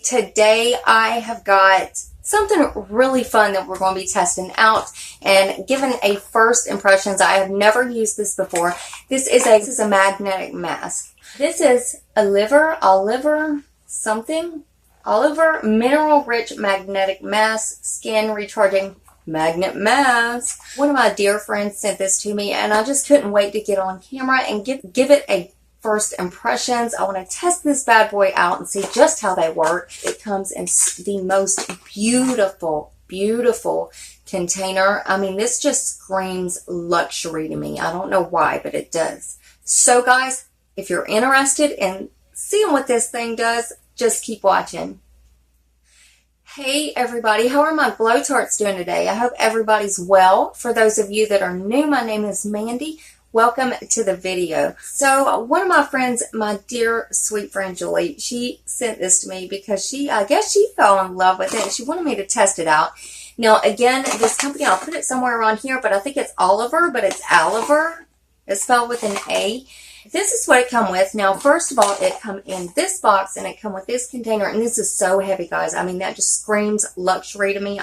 today I have got something really fun that we're going to be testing out and giving a first impressions. I have never used this before. This is a magnetic mask. This is Oliver Mineral Rich Magnetic Mask Skin Recharging Magnet Mask. One of my dear friends sent this to me and I just couldn't wait to get on camera and give it a first impressions. I want to test this bad boy out and see just how they work. It comes in the most beautiful container. I mean, this just screams luxury to me. I don't know why, but it does. So guys, if you're interested in seeing what this thing does, just keep watching. Hey everybody, how are my Glow Tarts doing today? I hope everybody's well. For those of you that are new, my name is Mandy. Welcome to the video. So one of my friends, my dear sweet friend Julie, she sent this to me because I guess she fell in love with it. She wanted me to test it out. Now again, this company, I'll put it somewhere around here, but I think it's Oliver, but it's Oliver. It's spelled with an A. This is what it come with. Now, first of all, it come in this box and it come with this container, and this is so heavy, guys. I mean, that just screams luxury to me.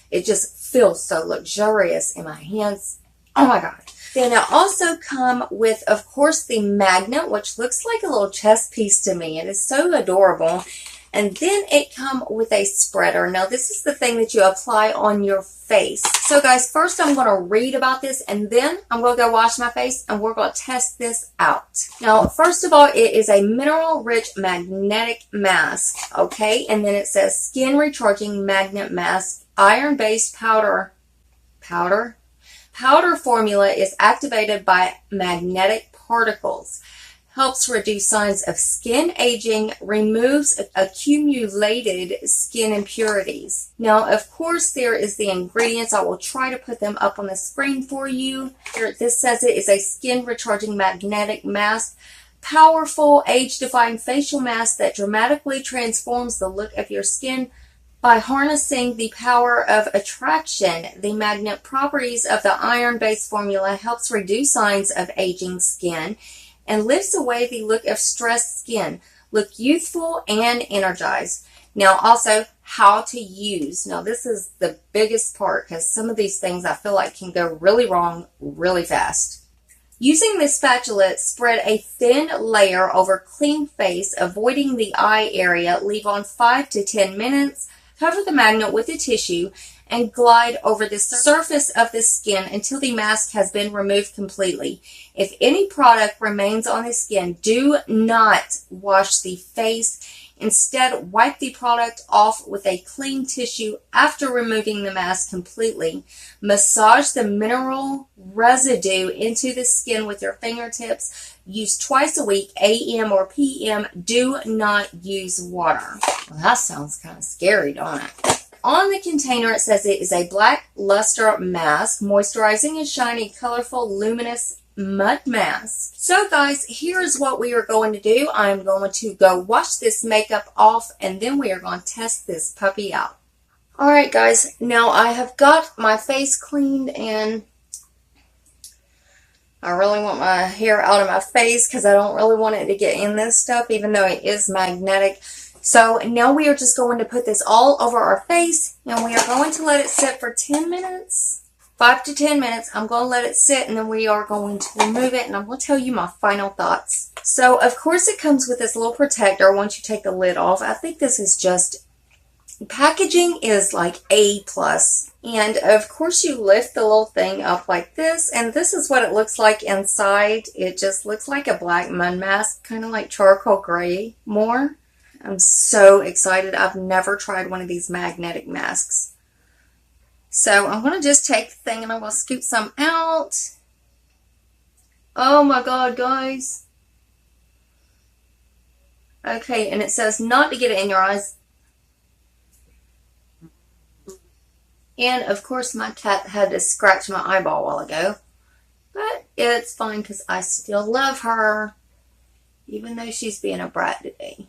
It just feels so luxurious in my hands. Oh my God. Then it also come with, of course, the magnet, which looks like a little chest piece to me. It is so adorable. And then it come with a spreader. Now, this is the thing that you apply on your face. So, guys, first I'm going to read about this, and then I'm going to go wash my face, and we're going to test this out. Now, first of all, it is a mineral-rich magnetic mask, okay? And then it says Skin Recharging Magnet Mask, Iron-Based Powder formula is activated by magnetic particles. Helps reduce signs of skin aging, removes accumulated skin impurities. Now, of course, there is the ingredients. I will try to put them up on the screen for you. Here, this says it is a skin recharging magnetic mask, powerful age-defying facial mask that dramatically transforms the look of your skin by harnessing the power of attraction. The magnet properties of the iron-based formula helps reduce signs of aging skin and lifts away the look of stressed skin. Look youthful and energized. Now, also, how to use. Now, this is the biggest part because some of these things I feel like can go really wrong really fast. Using this spatula, spread a thin layer over clean face, avoiding the eye area. Leave on 5 to 10 minutes. Cover the magnet with a tissue and glide over the surface of the skin until the mask has been removed completely. If any product remains on the skin, do not wash the face. Instead, wipe the product off with a clean tissue after removing the mask completely. Massage the mineral residue into the skin with your fingertips. Use twice a week, AM or PM. Do not use water. Well, that sounds kind of scary, don't it? On the container, it says it is a black luster mask, moisturizing and shiny, colorful, luminous mud mask. So guys, here's what we are going to do. I'm going to go wash this makeup off, and then we are going to test this puppy out. Alright guys, now I have got my face cleaned, and I really want my hair out of my face because I don't really want it to get in this stuff, even though it is magnetic. So now we are just going to put this all over our face, and we are going to let it sit for 10 minutes, 5 to 10 minutes. I'm going to let it sit, and then we are going to remove it, and I'm going to tell you my final thoughts. So, of course, it comes with this little protector once you take the lid off. I think this is just, packaging is like A+. And, of course, you lift the little thing up like this, and this is what it looks like inside. It just looks like a black mud mask, kind of like charcoal gray more. I'm so excited. I've never tried one of these magnetic masks. So I'm going to just take the thing and I'm going to scoop some out. Oh my God, guys. Okay, and it says not to get it in your eyes. And of course my cat had to scratch my eyeball a while ago. But it's fine because I still love her, even though she's being a brat today.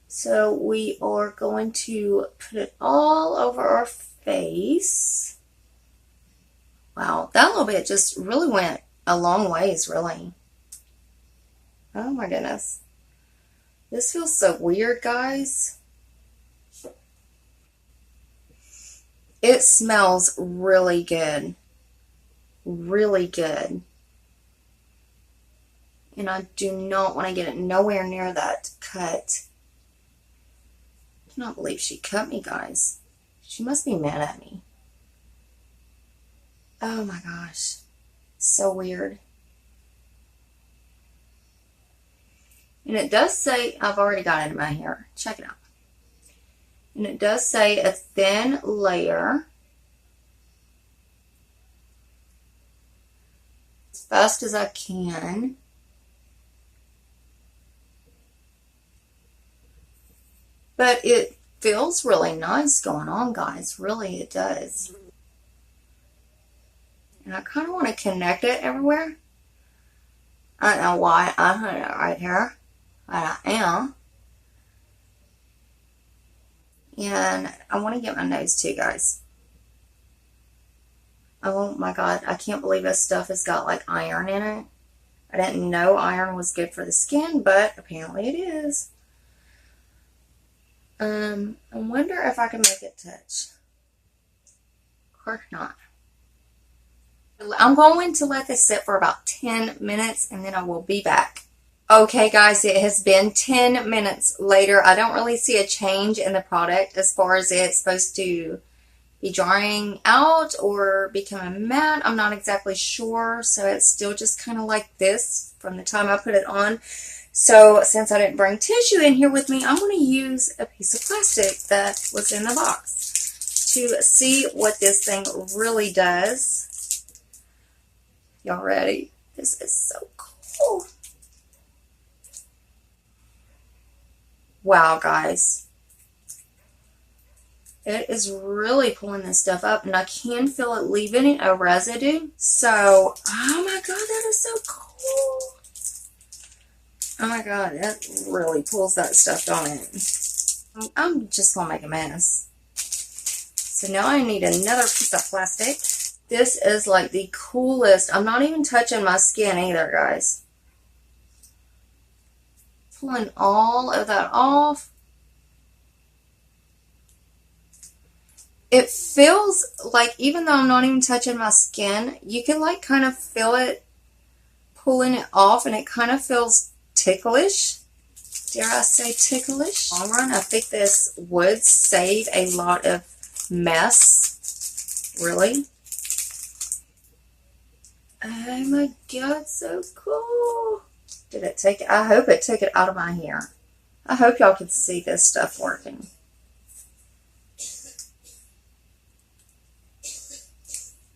So we are going to put it all over our face. Wow, that little bit just really went a long ways, really. Oh my goodness. This feels so weird, guys. It smells really good. Really good. And I do not want to get it nowhere near that cut. I cannot believe she cut me, guys. She must be mad at me. Oh my gosh. So weird. And it does say, I've already got it in my hair. Check it out. And it does say a thin layer. As fast as I can. But it feels really nice going on, guys. Really, it does. And I kind of want to connect it everywhere. I don't know why I have it right here. But I am. And I want to get my nose too, guys. Oh my God. I can't believe this stuff has got like iron in it. I didn't know iron was good for the skin, but apparently it is. I wonder if I can make it touch. Of course not. I'm going to let this sit for about 10 minutes and then I will be back. Okay, guys, it has been 10 minutes later. I don't really see a change in the product as far as it's supposed to be drying out or becoming matte. I'm not exactly sure. So it's still just kind of like this from the time I put it on. So since I didn't bring tissue in here with me, I'm going to use a piece of plastic that was in the box to see what this thing really does. Y'all ready? This is so cool. Wow, guys. It is really pulling this stuff up, and I can feel it leaving a residue. So, oh my God, that is so cool. Oh my God, that really pulls that stuff on it. I'm just going to make a mess. So now I need another piece of plastic. This is like the coolest. I'm not even touching my skin either, guys. Pulling all of that off. It feels like, even though I'm not even touching my skin, you can like kind of feel it pulling it off, and it kind of feels ticklish. Dare I say ticklish? Long run, I think this would save a lot of mess. Really. Oh my God, so cool. Did it take it? I hope it took it out of my hair. I hope y'all can see this stuff working.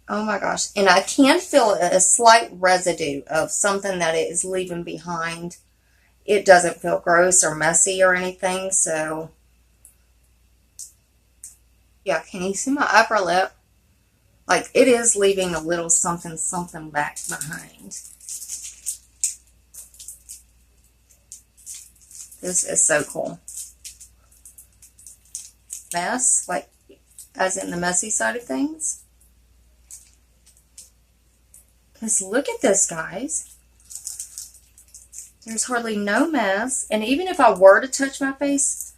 Oh my gosh. And I can feel a slight residue of something that it is leaving behind. It doesn't feel gross or messy or anything. So, yeah, can you see my upper lip? Like, it is leaving a little something, something back behind. This is so cool. Mess, like, as in the messy side of things. Because look at this, guys. There's hardly no mess. And even if I were to touch my face,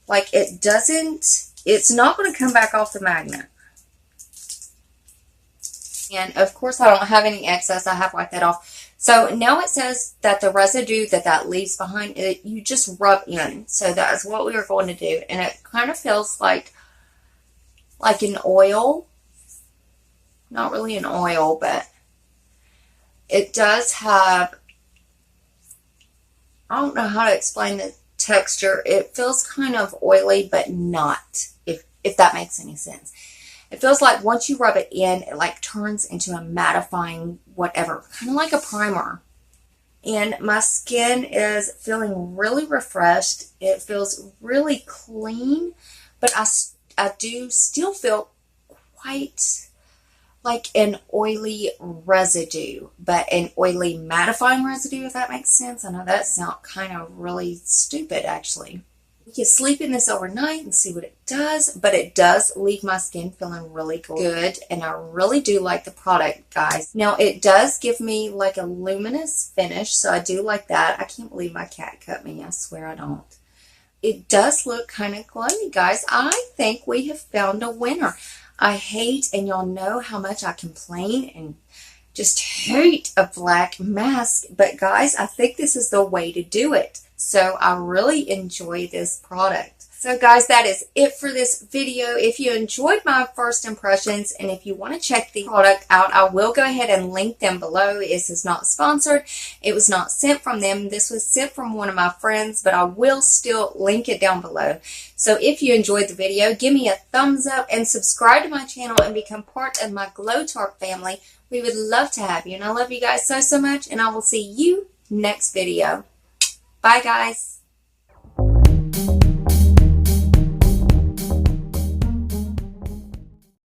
like, it doesn't, it's not going to come back off the magnet. And of course, I don't have any excess. I have wiped that off. So now it says that the residue that leaves behind, you just rub in. So that is what we are going to do. And it kind of feels like an oil. Not really an oil, but it does have, I don't know how to explain the texture. It feels kind of oily, but not, if that makes any sense. It feels like once you rub it in, it like turns into a mattifying whatever, kind of like a primer. And my skin is feeling really refreshed. It feels really clean, but I do still feel quite like an oily residue, but an oily mattifying residue, if that makes sense. I know that sounds kind of really stupid, actually. You can sleep in this overnight and see what it does, but it does leave my skin feeling really good, and I really do like the product, guys. Now, it does give me like a luminous finish, so I do like that. I can't believe my cat cut me. I swear I don't. It does look kind of glowy, guys. I think we have found a winner. I hate, and y'all know how much I complain and just hate a black mask, but guys, I think this is the way to do it. So I really enjoy this product. So guys, that is it for this video. If you enjoyed my first impressions and if you want to check the product out, I will go ahead and link them below. This is not sponsored. It was not sent from them. This was sent from one of my friends, but I will still link it down below. So if you enjoyed the video, give me a thumbs up and subscribe to my channel and become part of my Glow Tart family. We would love to have you, and I love you guys so much, and I will see you next video. Bye, guys.